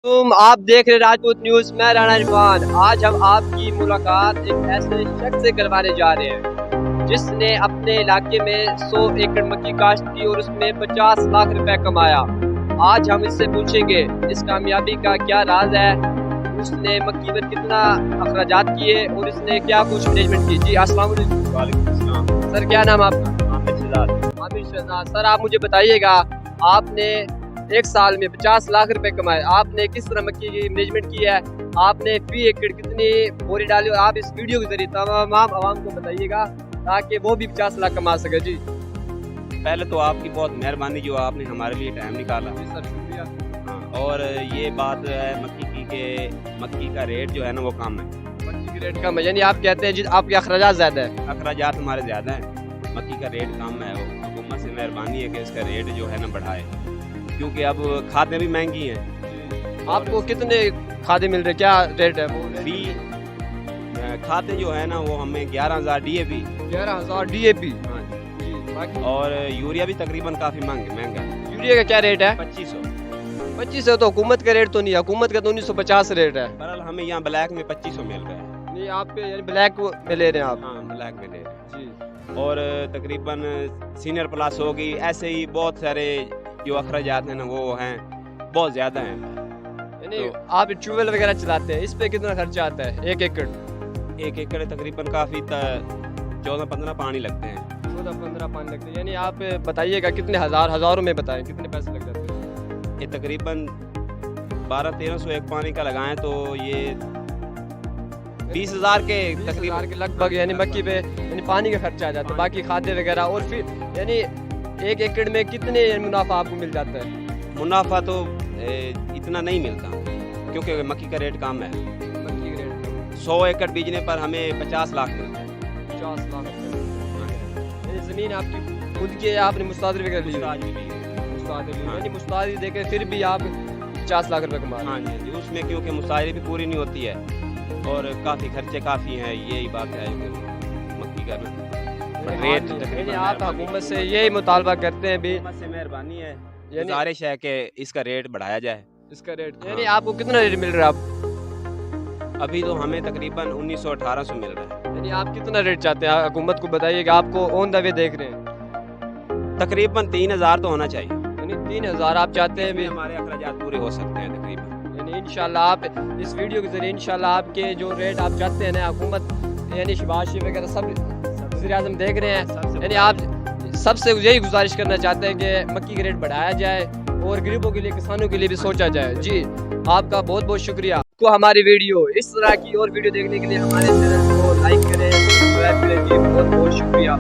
आप देख रहे राजपूत न्यूज। मैं राणा इरफान। आज हम आपकी मुलाकात एक ऐसे शख्स से करवाने जा रहे हैं जिसने अपने इलाके में 100 एकड़ मक्की काश्त की और उसमें 50 लाख रुपए कमाया। आज हम इससे पूछेंगे इस कामयाबी का क्या राज है, उसने मक्की पर कितना अखराजात किए और इसने क्या कुछ मैनेजमेंट की। जी अस्सलाम वालेकुम सर, क्या नाम आपका? आमिर शहजाद। सर आप मुझे बताइएगा, आपने एक साल में 50 लाख रुपए कमाए, आपने किस तरह मक्की की मैनेजमेंट की है, आपने फी एकड़ कितनी बोरी डाली, और आप इस वीडियो के जरिए तमाम आवाम को बताइएगा ताकि वो भी 50 लाख कमा सके। जी पहले तो आपकी बहुत मेहरबानी जो आपने हमारे लिए टाइम निकाला। जी सर शुक्रिया। हाँ, और ये बात है मक्की की कि मक्की का रेट जो है ना वो कम है। मक्की की रेट कम है, यानी आप कहते हैं जी आपके अखराजात ज़्यादा है। अखराजात हमारे ज़्यादा हैं, मक्की का रेट कम है। हुकूमत से मेहरबानी है कि इसका रेट जो है ना बढ़ाए, क्योंकि अब खादें भी महंगी हैं। आपको कितने खादे मिल रहे, क्या रेट है वो? फी खाते जो है ना वो हमें 11,000 DAP, 11,000 DAP। हाँ जी बाकी और यूरिया भी तकरीबन काफ़ी महंगा है। यूरिया का क्या रेट है? 2500। 2500 तो हुकूमत का रेट तो नहीं है, हुकूमत का तो 1950 रेट है। बहरहाल हमें यहाँ ब्लैक में 2500 मिल रहा है। नहीं आप पे यानी ब्लैक में ले रहे हैं आप? हाँ ब्लैक में ले रहे हैं। जी और तकरीबन सीनियर प्लस होगी, ऐसे ही बहुत सारे जो अखराजात हैं ना वो हैं बहुत ज़्यादा हैं। यानी आप ट्यूबवेल वगैरह चलाते हैं, इस पे कितना खर्चा आता है एक एकड़? एक एकड़ तकरीबन काफ़ी 14-15 पानी लगते हैं। 14-15 पानी लगते हैं, यानी आप बताइएगा कितने हज़ारों में बताएं कितने पैसे लग जाते हैं? ये तकरीबन 1200-1300 एक पानी का लगाएं तो ये 20,000 के 20,000 तकरीबन के लगभग यानी मक्की पे यानी पानी का खर्चा आ जाता है, बाकी खाते वगैरह। और फिर यानी एक एकड़ में कितने मुनाफा आपको मिल जाता है? मुनाफा तो इतना नहीं मिलता क्योंकि मक्की का रेट कम है। मक्की का रेट 100 एकड़ बीजने पर हमें 50 लाख मिलता है। 50 लाख यानी ज़मीन आपकी खुद की है, आपने मुस्तादरी वगैरह ली? मुस्तादरी हाँ। यानी मुस्तादरी देके फिर भी आप 50 लाख रुपए कमा रहे हैं। हाँ जी, उसमें क्योंकि मुसाहरी भी पूरी नहीं होती है और काफ़ी खर्चे काफ़ी हैं, यही बात है मक्की का ना रेट यानी आप हुकूमत से यही मुतालबा करते हैं भी, हुकूमत से मेहरबानी है, यानी गुजारिश है कि इसका रेट बढ़ाया जाए। इसका रेट हाँ। यानी आपको कितना रेट मिल रहा है अब? अभी तो हमें तकरीबन 1900-1800 मिल रहा है। यानी आप कितना रेट चाहते हैं हुकूमत को बताइएगा, आपको ऑन द वे देख रहे हैं। तकरीबन 3,000 तो होना चाहिए, यानी 3,000 आप चाहते हैं भी, हमारे अखराजात पूरे हो सकते हैं तकरीबन। यानी इंशाल्लाह आप इस वीडियो के जरिए इंशाल्लाह आपके जो रेट आप चाहते हैं ना, हुकूमत यानी शहबाज शरीफ वगैरह सब वज़ीर आज़म देख रहे हैं, यानी आप सबसे यही गुजारिश करना चाहते हैं कि मक्की का रेट बढ़ाया जाए और गरीबों के लिए, किसानों के लिए भी सोचा जाए। जी आपका बहुत बहुत शुक्रिया। को हमारी वीडियो इस तरह की और वीडियो देखने के लिए हमारे चैनल को लाइक करें, सब्सक्राइब करें। जी बहुत बहुत शुक्रिया।